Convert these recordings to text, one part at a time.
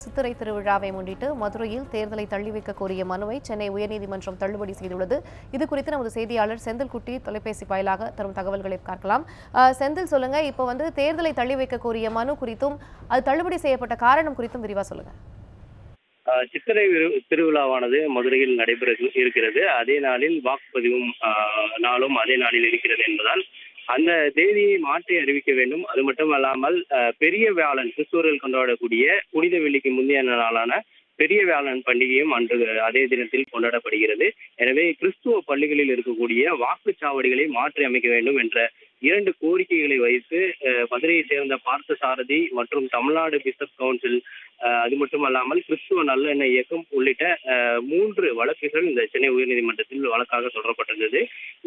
சித்திரை திருவிழாவை முன்னிட்டு மதுரையில் தேர்தலை தள்ளி வைக்க கோரிய மனுவை சென்னை உயர்நீதிமன்றம் தள்ளுபடி செய்துள்ளது. இதுகுறித்து நமது செய்தியாளர் செந்தில்குட்டி தொலைபேசி வாயிலாக தரும் தகவல்களை பார்க்கலாம். செந்தில், சொல்லுங்க. இப்போ தேர்தலை தள்ளி வைக்க கோரிய மனு குறித்தும் அது தள்ளுபடி செய்யப்பட்ட காரணம் குறித்தும் விரிவா சொல்லுங்க. சித்திரை திருவிழாவானது மதுரையில் நடைபெற இருக்கிறது. அதே நாளில் வாக்குப்பதிவும் நாளும் அதே நாளில் இருக்கிறது என்பதால் அந்த தேதியை மாற்றி அறிவிக்க வேண்டும். அது மட்டுமல்லாமல் பெரிய வியாழன் கிறிஸ்துவர்கள் கொண்டாடக்கூடிய புனித வெள்ளிக்கு முந்தைய நாளான பெரிய வியாழன் பண்டிகையும் அன்று அதே தினத்தில் கொண்டாடப்படுகிறது. எனவே கிறிஸ்துவ பள்ளிகளில் இருக்கக்கூடிய வாக்குச்சாவடிகளை மாற்றி அமைக்க வேண்டும் என்ற 2 கோரிக்கைகளை வைத்து மதுரையை சேர்ந்த பார்த்த சாரதி மற்றும் தமிழ்நாடு பிஷப் கவுன்சில், அது மட்டுமல்லாமல் கிறிஸ்துவ நல்லெண்ணெய் இயக்கம் உள்ளிட்ட 3 வழக்குகள் இந்த சென்னை உயர்நீதிமன்றத்தில் வழக்காக தொடரப்பட்டிருந்தது.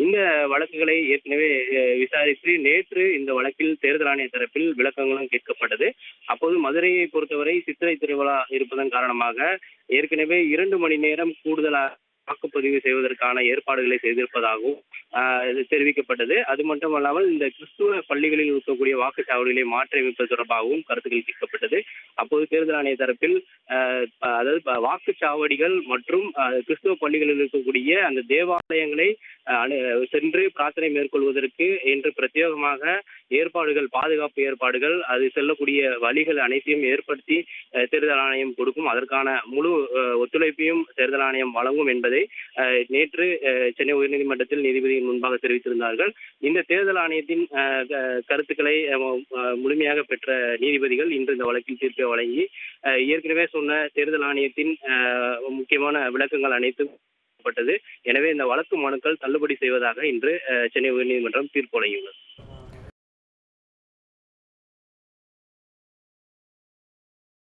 இந்த வழக்குகளை ஏற்கனவே விசாரித்து நேற்று இந்த வழக்கில் தேர்தல் ஆணைய தரப்பில் விளக்கங்களும் கேட்கப்பட்டது. அப்போது மதுரையை பொறுத்தவரை சித்திரை திருவிழா இருப்பதன் காரணமாக ஏற்கனவே 2 மணி நேரம் கூடுதலாக வாக்குப்பதிவு செய்வதற்கான ஏற்பாடுகளை செய்திருப்பதாகவும் தெரிவிக்கப்பட்டது. அது மட்டுமல்லாமல் இந்த கிறிஸ்துவ பள்ளிகளில் இருக்கக்கூடிய வாக்குச்சாவடிகளை மாற்றியமைப்பது தொடர்பாகவும் கருத்துக்கள் கேட்கப்பட்டது. அப்போது தேர்தல் ஆணைய தரப்பில் அதாவது வாக்குச்சாவடிகள் மற்றும் கிறிஸ்துவ பள்ளிகளில் இருக்கக்கூடிய அந்த தேவாலயங்களை சென்று பிரார்த்தனை மேற்கொள்வதற்கு என்று பிரத்யேகமாக ஏற்பாடுகள், பாதுகாப்பு ஏற்பாடுகள், அது செல்லக்கூடிய வழிகள் அனைத்தையும் ஏற்படுத்தி தேர்தல் ஆணையம் கொடுக்கும். அதற்கான முழு ஒத்துழைப்பையும் தேர்தல் ஆணையம் வழங்கும் என்பதை நேற்று சென்னை உயர்நீதிமன்றத்தில் நீதிபதியின் முன்பாக தெரிவித்திருந்தார்கள். இந்த தேர்தல் ஆணையத்தின் கருத்துக்களை முழுமையாக பெற்ற நீதிபதிகள் இன்று இந்த வழக்கில் தீர்ப்பை வழங்கி ஏற்கனவே சொன்ன தேர்தல் ஆணையத்தின் முக்கியமான விளக்கங்கள் அனைத்தும் பட்டது. எனவே இந்த வழக்கு மனுக்கள் தள்ளுபடி செய்வதாக இன்று சென்னை உயர்நீதிமன்றம் தீர்ப்பு வழங்கியுள்ளது.